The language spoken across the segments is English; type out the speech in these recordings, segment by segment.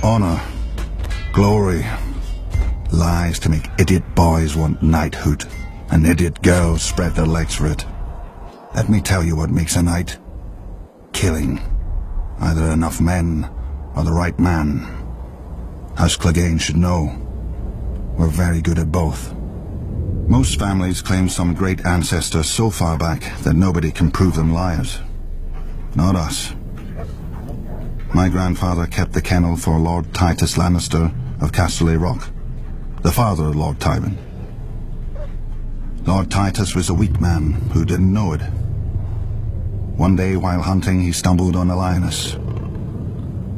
Honor, glory, lies to make idiot boys want knighthood, and idiot girls spread their legs for it. Let me tell you what makes a knight. Killing. Either enough men or the right man. House Clegane should know. We're very good at both. Most families claim some great ancestor so far back that nobody can prove them liars. Not us. My grandfather kept the kennel for Lord Titus Lannister of Casterly Rock, the father of Lord Tywin. Lord Titus was a weak man who didn't know it. One day while hunting he stumbled on a lioness.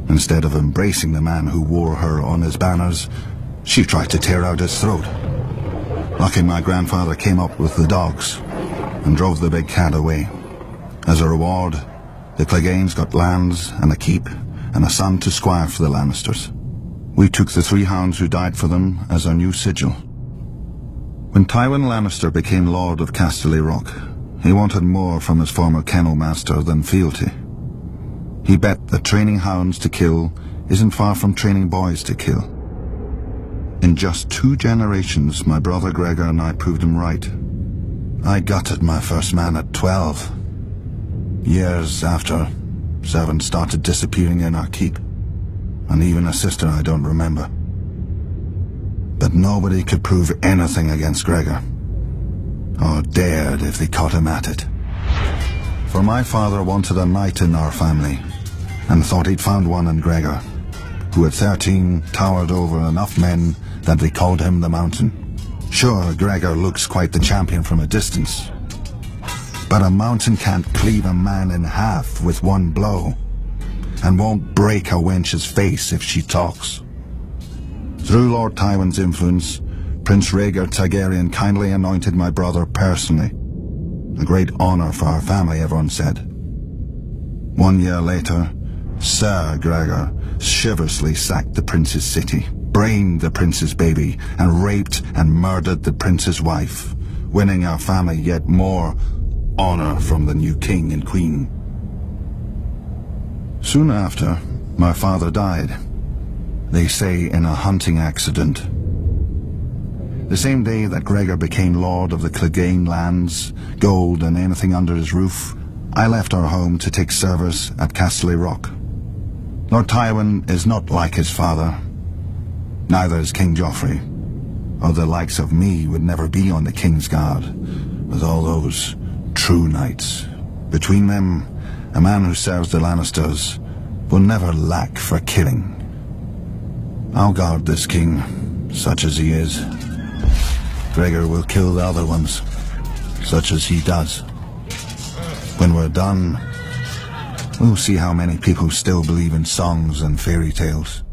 Instead of embracing the man who wore her on his banners, she tried to tear out his throat. Lucky my grandfather came up with the dogs and drove the big cat away. As a reward, the Cleganes got lands and a keep and a son to squire for the Lannisters. We took the 3 hounds who died for them as our new sigil. When Tywin Lannister became Lord of Casterly Rock, he wanted more from his former kennel master than fealty. He bet that training hounds to kill isn't far from training boys to kill. In just 2 generations, my brother Gregor and I proved him right. I gutted my first man at 12. Years after, servants started disappearing in our keep, and even a sister I don't remember. But nobody could prove anything against Gregor, or dared if they caught him at it. For my father wanted a knight in our family, and thought he'd found one in Gregor, who at 13 towered over enough men that they called him the Mountain. Sure, Gregor looks quite the champion from a distance, but a mountain can't cleave a man in half with one blow, and won't break a wench's face if she talks. Through Lord Tywin's influence, Prince Rhaegar Targaryen kindly anointed my brother personally. A great honor for our family, everyone said. 1 year later, Sir Gregor chivalrously sacked the prince's city, brained the prince's baby, and raped and murdered the prince's wife, winning our family yet more honor from the new king and queen. Soon after, my father died. They say in a hunting accident. The same day that Gregor became lord of the Clegane lands, gold and anything under his roof, I left our home to take service at Casterly Rock. Lord Tywin is not like his father. Neither is King Joffrey, or the likes of me would never be on the King's Guard, with all those true knights. Between them, a man who serves the Lannisters will never lack for killing. I'll guard this king, such as he is. Gregor will kill the other ones, such as he does. When we're done, we'll see how many people still believe in songs and fairy tales.